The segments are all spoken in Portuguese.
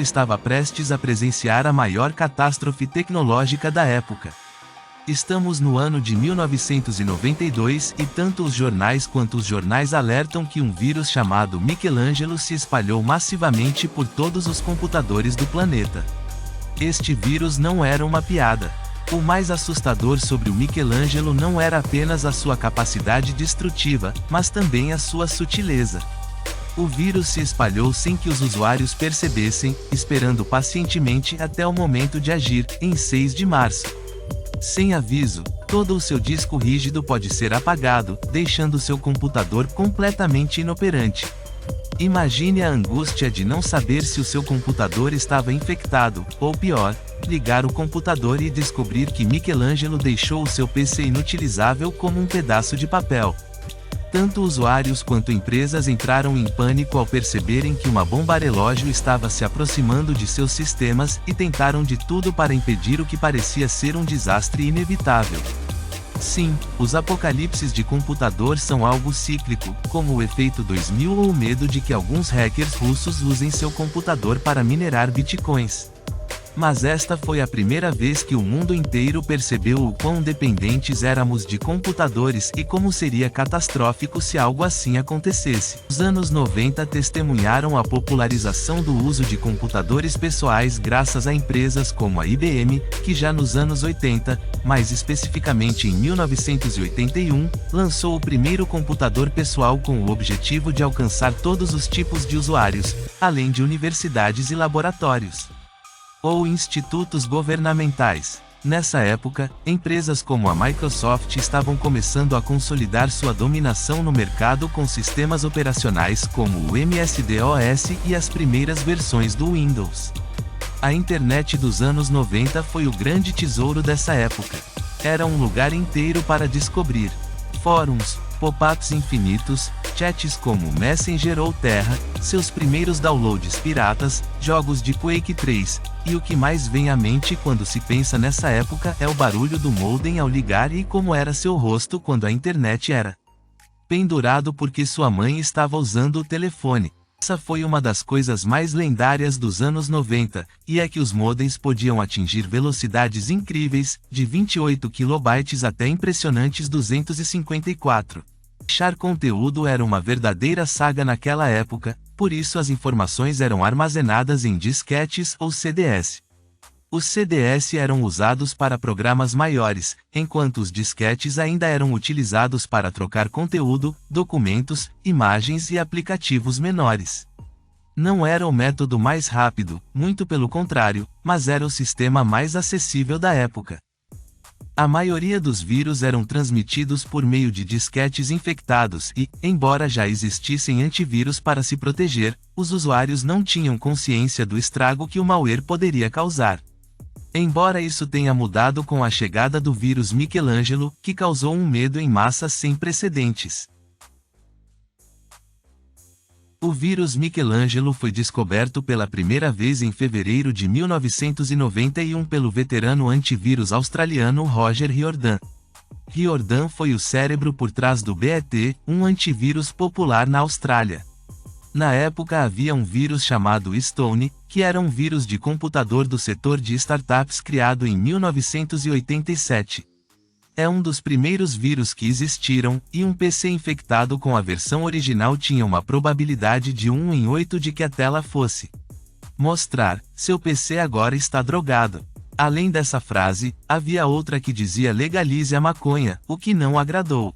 mundo estava prestes a presenciar a maior catástrofe tecnológica da época. Estamos no ano de 1992 e tanto os jornais quanto os jornais alertam que um vírus chamado Michelangelo se espalhou massivamente por todos os computadores do planeta. Este vírus não era uma piada. O mais assustador sobre o Michelangelo não era apenas a sua capacidade destrutiva, mas também a sua sutileza. O vírus se espalhou sem que os usuários percebessem, esperando pacientemente até o momento de agir, em 6 de março. Sem aviso, todo o seu disco rígido pode ser apagado, deixando seu computador completamente inoperante. Imagine a angústia de não saber se o seu computador estava infectado, ou pior, ligar o computador e descobrir que Michelangelo deixou o seu PC inutilizável como um pedaço de papel. Tanto usuários quanto empresas entraram em pânico ao perceberem que uma bomba relógio estava se aproximando de seus sistemas e tentaram de tudo para impedir o que parecia ser um desastre inevitável. Sim, os apocalipses de computador são algo cíclico, como o efeito 2000 ou o medo de que alguns hackers russos usem seu computador para minerar bitcoins. Mas esta foi a primeira vez que o mundo inteiro percebeu o quão dependentes éramos de computadores e como seria catastrófico se algo assim acontecesse. Os anos 90 testemunharam a popularização do uso de computadores pessoais graças a empresas como a IBM, que já nos anos 80, mais especificamente em 1981, lançou o primeiro computador pessoal com o objetivo de alcançar todos os tipos de usuários, além de universidades e laboratórios ou institutos governamentais. Nessa época, empresas como a Microsoft estavam começando a consolidar sua dominação no mercado com sistemas operacionais como o MS-DOS e as primeiras versões do Windows. A internet dos anos 90 foi o grande tesouro dessa época. Era um lugar inteiro para descobrir fóruns, pop-ups infinitos, chats como Messenger ou Terra, seus primeiros downloads piratas, jogos de Quake 3, e o que mais vem à mente quando se pensa nessa época é o barulho do modem ao ligar e como era seu rosto quando a internet era pendurado porque sua mãe estava usando o telefone. Essa foi uma das coisas mais lendárias dos anos 90, e é que os modems podiam atingir velocidades incríveis, de 28 KB até impressionantes 254. Baixar conteúdo era uma verdadeira saga naquela época, por isso as informações eram armazenadas em disquetes ou CDs. Os CDs eram usados para programas maiores, enquanto os disquetes ainda eram utilizados para trocar conteúdo, documentos, imagens e aplicativos menores. Não era o método mais rápido, muito pelo contrário, mas era o sistema mais acessível da época. A maioria dos vírus eram transmitidos por meio de disquetes infectados e, embora já existissem antivírus para se proteger, os usuários não tinham consciência do estrago que o malware poderia causar. Embora isso tenha mudado com a chegada do vírus Michelangelo, que causou um medo em massa sem precedentes. O vírus Michelangelo foi descoberto pela primeira vez em fevereiro de 1991 pelo veterano antivírus australiano Roger Riordan. Riordan foi o cérebro por trás do BET, um antivírus popular na Austrália. Na época havia um vírus chamado Stone, que era um vírus de computador do setor de startups criado em 1987. É um dos primeiros vírus que existiram, e um PC infectado com a versão original tinha uma probabilidade de 1 em 8 de que a tela fosse mostrar: seu PC agora está drogado. Além dessa frase, havia outra que dizia legalize a maconha, o que não agradou.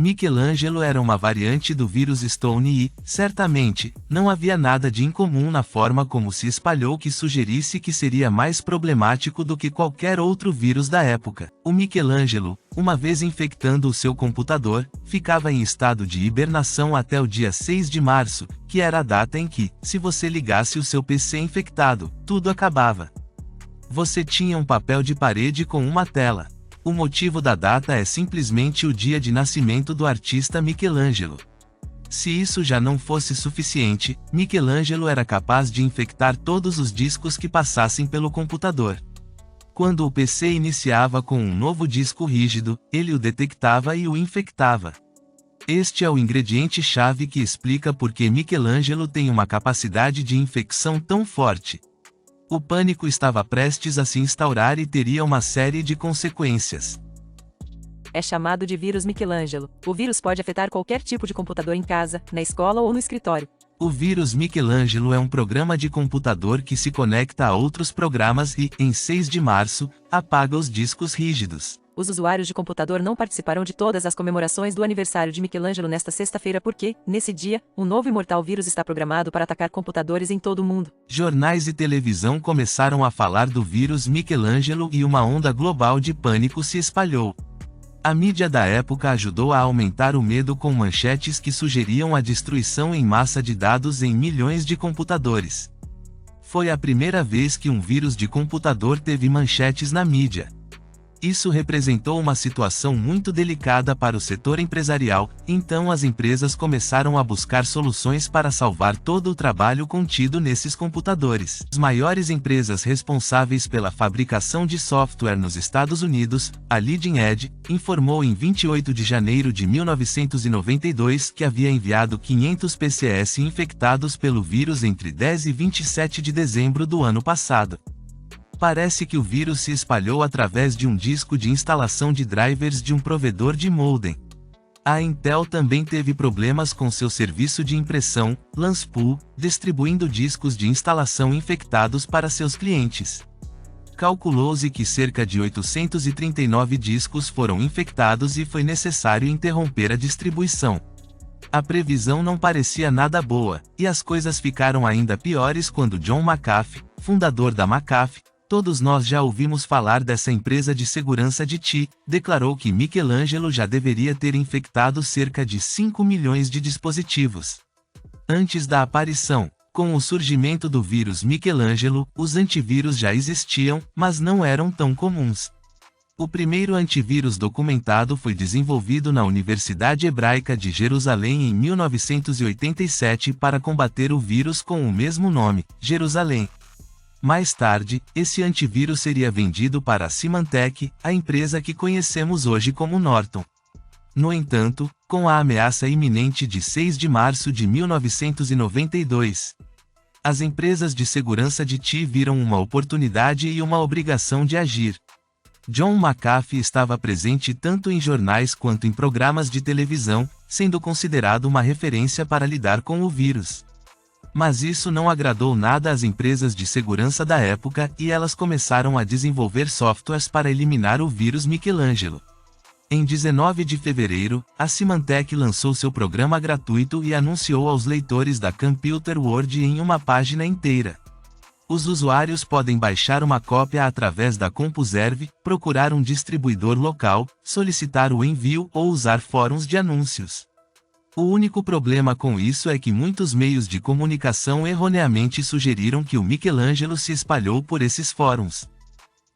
Michelangelo era uma variante do vírus Stone e, certamente, não havia nada de incomum na forma como se espalhou que sugerisse que seria mais problemático do que qualquer outro vírus da época. O Michelangelo, uma vez infectando o seu computador, ficava em estado de hibernação até o dia 6 de março, que era a data em que, se você ligasse o seu PC infectado, tudo acabava. Você tinha um papel de parede com uma tela. O motivo da data é simplesmente o dia de nascimento do artista Michelangelo. Se isso já não fosse suficiente, Michelangelo era capaz de infectar todos os discos que passassem pelo computador. Quando o PC iniciava com um novo disco rígido, ele o detectava e o infectava. Este é o ingrediente-chave que explica por que Michelangelo tem uma capacidade de infecção tão forte. O pânico estava prestes a se instaurar e teria uma série de consequências. É chamado de vírus Michelangelo. O vírus pode afetar qualquer tipo de computador em casa, na escola ou no escritório. O vírus Michelangelo é um programa de computador que se conecta a outros programas e, em 6 de março, apaga os discos rígidos. Os usuários de computador não participarão de todas as comemorações do aniversário de Michelangelo nesta sexta-feira porque, nesse dia, um novo e mortal vírus está programado para atacar computadores em todo o mundo. Jornais e televisão começaram a falar do vírus Michelangelo e uma onda global de pânico se espalhou. A mídia da época ajudou a aumentar o medo com manchetes que sugeriam a destruição em massa de dados em milhões de computadores. Foi a primeira vez que um vírus de computador teve manchetes na mídia. Isso representou uma situação muito delicada para o setor empresarial, então as empresas começaram a buscar soluções para salvar todo o trabalho contido nesses computadores. As maiores empresas responsáveis pela fabricação de software nos Estados Unidos, a Leading Edge, informou em 28 de janeiro de 1992 que havia enviado 500 PCs infectados pelo vírus entre 10 e 27 de dezembro do ano passado. Parece que o vírus se espalhou através de um disco de instalação de drivers de um provedor de modem. A Intel também teve problemas com seu serviço de impressão, Lanspool, distribuindo discos de instalação infectados para seus clientes. Calculou-se que cerca de 839 discos foram infectados e foi necessário interromper a distribuição. A previsão não parecia nada boa, e as coisas ficaram ainda piores quando John McAfee, fundador da McAfee, todos nós já ouvimos falar dessa empresa de segurança de TI, declarou que Michelangelo já deveria ter infectado cerca de 5 milhões de dispositivos. Antes da aparição, com o surgimento do vírus Michelangelo, os antivírus já existiam, mas não eram tão comuns. O primeiro antivírus documentado foi desenvolvido na Universidade Hebraica de Jerusalém em 1987 para combater o vírus com o mesmo nome, Jerusalém. Mais tarde, esse antivírus seria vendido para a Symantec, a empresa que conhecemos hoje como Norton. No entanto, com a ameaça iminente de 6 de março de 1992, as empresas de segurança de TI viram uma oportunidade e uma obrigação de agir. John McAfee estava presente tanto em jornais quanto em programas de televisão, sendo considerado uma referência para lidar com o vírus. Mas isso não agradou nada às empresas de segurança da época e elas começaram a desenvolver softwares para eliminar o vírus Michelangelo. Em 19 de fevereiro, a Symantec lançou seu programa gratuito e anunciou aos leitores da Computer World em uma página inteira. Os usuários podem baixar uma cópia através da CompuServe, procurar um distribuidor local, solicitar o envio ou usar fóruns de anúncios. O único problema com isso é que muitos meios de comunicação erroneamente sugeriram que o Michelangelo se espalhou por esses fóruns.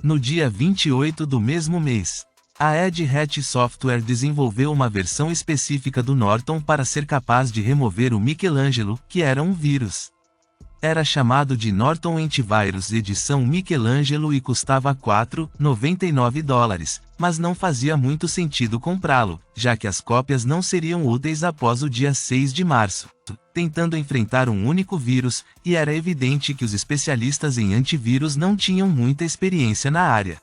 No dia 28 do mesmo mês, a Red Hat Software desenvolveu uma versão específica do Norton para ser capaz de remover o Michelangelo, que era um vírus. Era chamado de Norton Antivirus edição Michelangelo e custava $4,99, mas não fazia muito sentido comprá-lo, já que as cópias não seriam úteis após o dia 6 de março, tentando enfrentar um único vírus, e era evidente que os especialistas em antivírus não tinham muita experiência na área.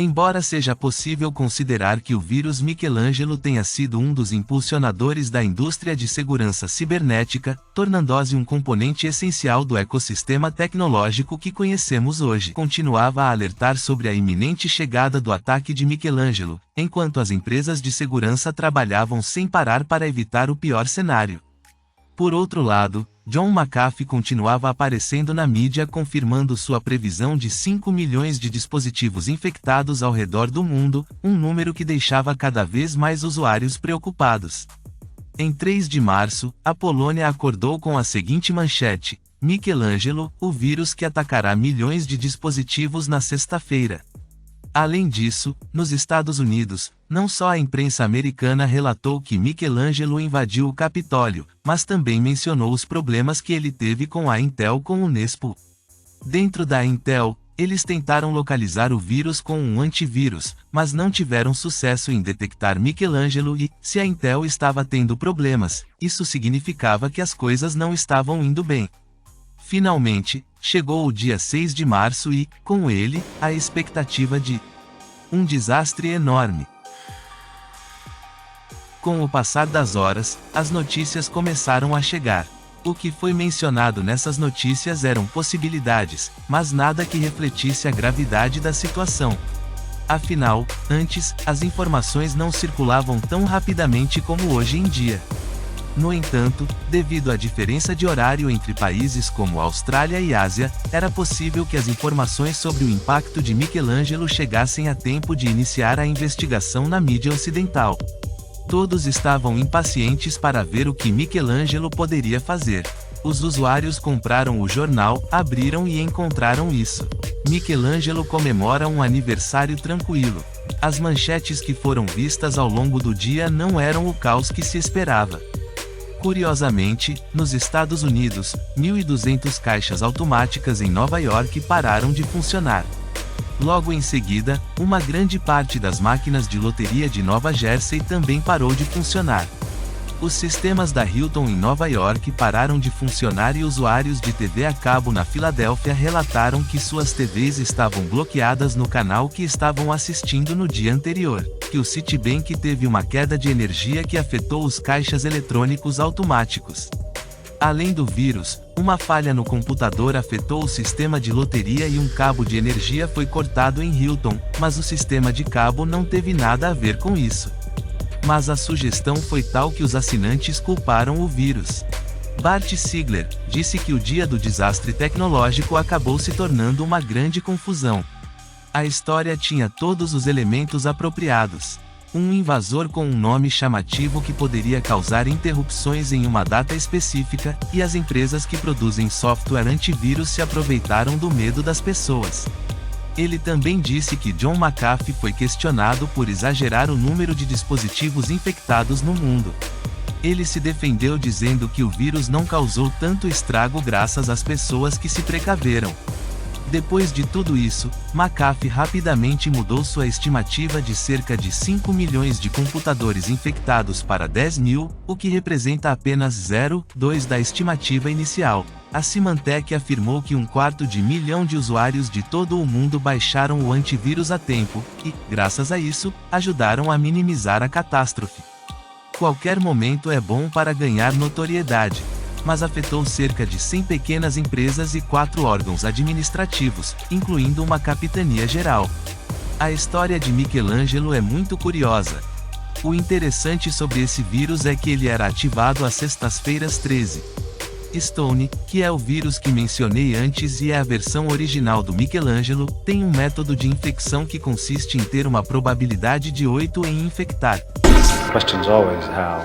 Embora seja possível considerar que o vírus Michelangelo tenha sido um dos impulsionadores da indústria de segurança cibernética, tornando-se um componente essencial do ecossistema tecnológico que conhecemos hoje, continuava a alertar sobre a iminente chegada do ataque de Michelangelo, enquanto as empresas de segurança trabalhavam sem parar para evitar o pior cenário. Por outro lado, John McAfee continuava aparecendo na mídia confirmando sua previsão de 5 milhões de dispositivos infectados ao redor do mundo, um número que deixava cada vez mais usuários preocupados. Em 3 de março, a Polônia acordou com a seguinte manchete: Michelangelo, o vírus que atacará milhões de dispositivos na sexta-feira. Além disso, nos Estados Unidos, não só a imprensa americana relatou que Michelangelo invadiu o Capitólio, mas também mencionou os problemas que ele teve com a Intel com o Nespo. Dentro da Intel, Eles tentaram localizar o vírus com um antivírus, mas não tiveram sucesso em detectar Michelangelo e, se a Intel estava tendo problemas, isso significava que as coisas não estavam indo bem. Finalmente, chegou o dia 6 de março e, com ele, a expectativa de um desastre enorme. Com o passar das horas, as notícias começaram a chegar. O que foi mencionado nessas notícias eram possibilidades, mas nada que refletisse a gravidade da situação. Afinal, antes, as informações não circulavam tão rapidamente como hoje em dia. No entanto, devido à diferença de horário entre países como Austrália e Ásia, era possível que as informações sobre o impacto de Michelangelo chegassem a tempo de iniciar a investigação na mídia ocidental. Todos estavam impacientes para ver o que Michelangelo poderia fazer. Os usuários compraram o jornal, abriram e encontraram isso. Michelangelo comemora um aniversário tranquilo. As manchetes que foram vistas ao longo do dia não eram o caos que se esperava. Curiosamente, nos Estados Unidos, 1.200 caixas automáticas em Nova York pararam de funcionar. Logo em seguida, uma grande parte das máquinas de loteria de Nova Jersey também parou de funcionar. Os sistemas da Hilton em Nova York pararam de funcionar e usuários de TV a cabo na Filadélfia relataram que suas TVs estavam bloqueadas no canal que estavam assistindo no dia anterior, que o Citibank teve uma queda de energia que afetou os caixas eletrônicos automáticos. Além do vírus, uma falha no computador afetou o sistema de loteria e um cabo de energia foi cortado em Hilton, mas o sistema de cabo não teve nada a ver com isso. Mas a sugestão foi tal que os assinantes culparam o vírus. Bart Ziegler disse que o dia do desastre tecnológico acabou se tornando uma grande confusão. A história tinha todos os elementos apropriados. Um invasor com um nome chamativo que poderia causar interrupções em uma data específica, e as empresas que produzem software antivírus se aproveitaram do medo das pessoas. Ele também disse que John McAfee foi questionado por exagerar o número de dispositivos infectados no mundo. Ele se defendeu dizendo que o vírus não causou tanto estrago graças às pessoas que se precaveram. Depois de tudo isso, McAfee rapidamente mudou sua estimativa de cerca de 5 milhões de computadores infectados para 10 mil, o que representa apenas 0,2% da estimativa inicial. A Symantec afirmou que 250 mil de usuários de todo o mundo baixaram o antivírus a tempo, e, graças a isso, ajudaram a minimizar a catástrofe. Qualquer momento é bom para ganhar notoriedade. Mas afetou cerca de 100 pequenas empresas e 4 órgãos administrativos, incluindo uma capitania geral. A história de Michelangelo é muito curiosa. O interessante sobre esse vírus é que ele era ativado às sextas-feiras 13. Stone, que é o vírus que mencionei antes e é a versão original do Michelangelo, tem um método de infecção que consiste em ter uma probabilidade de 8 em infectar. Question's always how.